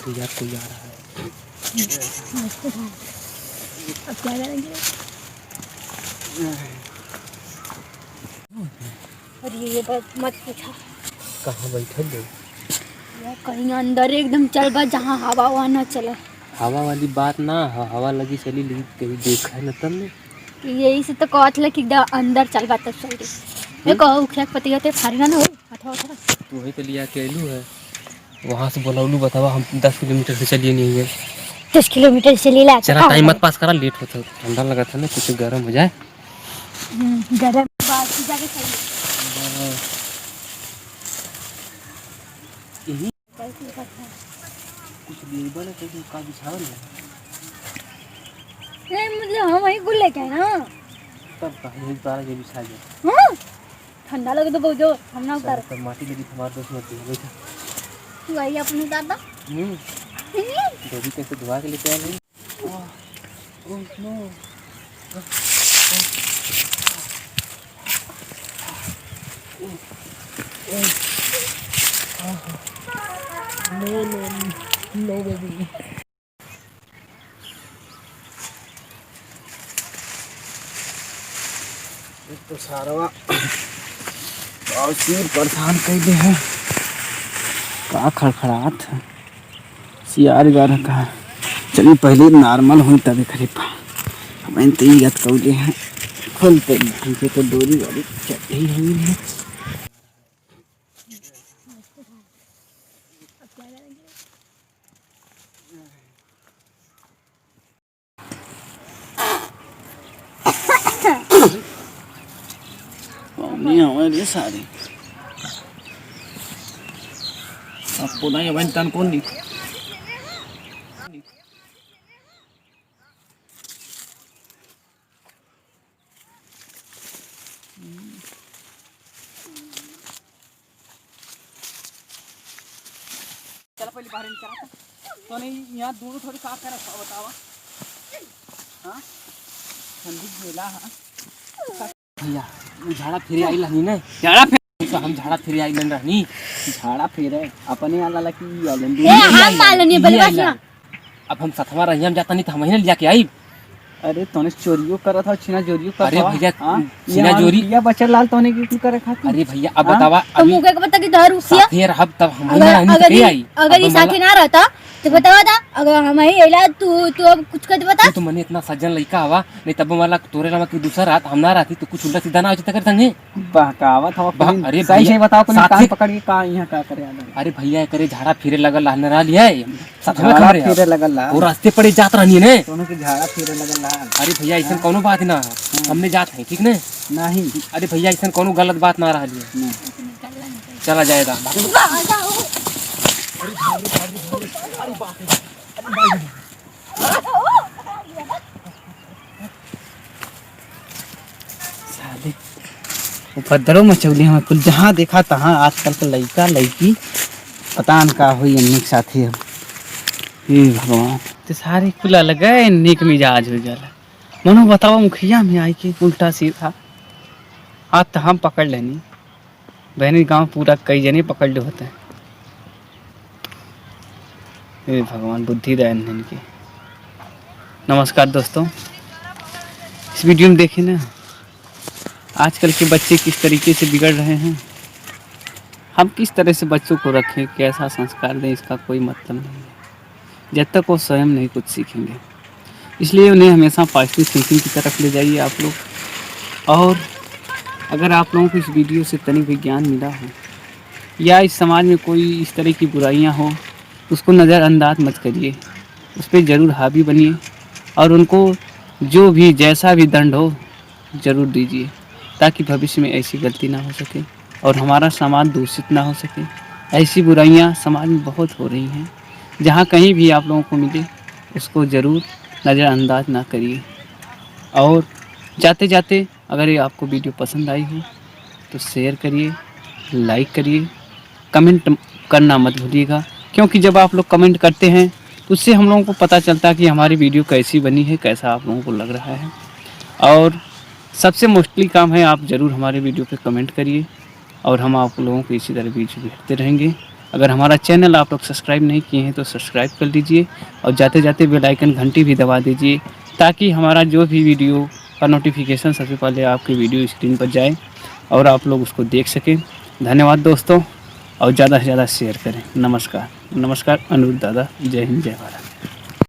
यार कोई आ रहा है। अब क्या करेंगे? अरे ये बात मत पूछा। कहाँ बैठे लोग? यार कहीं अंदर एकदम चल बा जहाँ हवा वहाँ न चले। हवा वाली बात ना, हवा लगी चली लेकिन कहीं देखा है न तब ने। कि यही से तो कहत ले कि अंदर चल बा तब चल रही। ये कहो उखिया पति होते फारी ना हो अथवा अथवा। तू वही तो लिया के अलू है वहाँ से बोलौलू बतावा हम 10 किलोमीटर से चलिए नहीं है। 10 किलोमीटर से ले ला चला टाइम मत पास करा, लेट होता ठंडा लगा था ना, कुछ गर्म हो जाए। गरम बात की जाके सही यही कैसे करता है? कुछ लेबल है तो का बिछावल है नहीं मतलब हम वही गुल लेके आए ना। तब कहीं यही तारा ये बिछा जाए। हाँ ठंडा लगे तो बहुत जोर हम ना उतार। तब माटी लगी हमारे दोस्त मत बैठा। तू आई अपने उतार दा। धोबी कैसे धुआ के लेके आए नहीं। Oh no no no no baby. एक तो सारवा और सिर परेशान कैले है का खड़खड़ाहट है सियार गा रखा है। चलिए पहले नॉर्मल हुई तभी खरीब हमें तैयार कौले हैं खोलते हमसे तो डोरी वाली चल रही है। नहीं हमारे सारे आपको नहीं बन तन कौन नहीं चल पहले बाहर निकला तो नहीं यहाँ दूर थोड़ी का कर रखा बतावा। हाँ ठंडी मेला है भैया झाड़ा फिर आई लहनी ना झाड़ा फिर तो हम झाड़ा फिर आई लन रहनी झाड़ा फिर अपने आला लकी हम मान नहीं बलवा। अब हम सतवा रही हम जाता नहीं तो हम ही लिया के आई। अरे तूने चोरियो करा था छीना चोरियो कर। अरे भैया छीना चोरी या बच्चा लाल तूने की करे खाती। अरे भैया अब बतावा तो मुझे को पता कि दारू रुसिया फिर अब तब हम नहीं आई। अगर ये साथी ना रहता तो बतावा था अगर हम ही एला तू अब कुछ कर बता। तो मने इतना सज्जन लइका हवा नहीं तब वाला तोरे लवा की दूसरा रात हम ना रहती तो कुछ उल्टा सीधा ना हो जाता कर संगे बहकावत हवा। अरे सही सही बताओ तुम कान पकड़ के का यहां का करे। अरे भैया करे झाड़ा फिरे लगल लहनरा लिया सतवा खबरे फिरे लगल ला वो रास्ते पड़े जात रहनी ने दोनों के झाड़ा फिरे लगल ला। अरे भैया ऐसा कोनो बात ना हमने जात है ठीक ने नहीं। अरे भैया ऐसा कोनो गलत बात ना रही है चला जाएगा। उपद्रव मचौली हम कुल जहाँ देखा तहाँ आजकल के लड़का लड़की पता न का हुई अन्य के साथ ही भगवान तो सारे कुल अलग है निक मिजाज हो जाला। मनो बताओ मुखिया में आई के उल्टा सीधा आज तो हम पकड़ लेनी बहनी गांव पूरा कई जने पकड़ ले होते हैं। भगवान बुद्धि दे इनकी। नमस्कार दोस्तों, इस वीडियो में देखें ना आजकल के बच्चे किस तरीके से बिगड़ रहे हैं। हम किस तरह से बच्चों को रखें कैसा संस्कार दें इसका कोई मतलब नहीं है जब तक वो स्वयं नहीं कुछ सीखेंगे। इसलिए उन्हें हमेशा पॉजिटिव थिंकिंग की तरफ ले जाइए आप लोग। और अगर आप लोगों को इस वीडियो से तनिक भी ज्ञान मिला हो या इस समाज में कोई इस तरह की बुराइयां हो उसको नज़रअंदाज मत करिए, उस पर ज़रूर हावी बनिए और उनको जो भी जैसा भी दंड हो ज़रूर दीजिए ताकि भविष्य में ऐसी गलती ना हो सके और हमारा समाज दूषित ना हो सके। ऐसी बुराइयां समाज में बहुत हो रही हैं, जहां कहीं भी आप लोगों को मिले उसको ज़रूर नज़रअंदाज ना करिए। और जाते जाते अगर ये आपको वीडियो पसंद आई हो तो शेयर करिए, लाइक करिए, कमेंट करना मत भूलिएगा क्योंकि जब आप लोग कमेंट करते हैं तो उससे हम लोगों को पता चलता है कि हमारी वीडियो कैसी बनी है, कैसा आप लोगों को लग रहा है। और सबसे मोस्टली काम है आप ज़रूर हमारे वीडियो पे कमेंट करिए और हम आप लोगों को इसी तरह वीडियो भेजते रहेंगे। अगर हमारा चैनल आप लोग सब्सक्राइब नहीं किए हैं तो सब्सक्राइब कर लीजिए और जाते जाते बेल आइकन घंटी भी दबा दीजिए, ताकि हमारा जो भी वीडियो का नोटिफिकेशन सबसे पहले आपके वीडियो स्क्रीन पर जाए और आप लोग उसको देख सकें। धन्यवाद दोस्तों, और ज़्यादा से ज़्यादा शेयर करें। नमस्कार। नमस्कार अनिरुद्ध दादा। जय हिंद, जय भारत।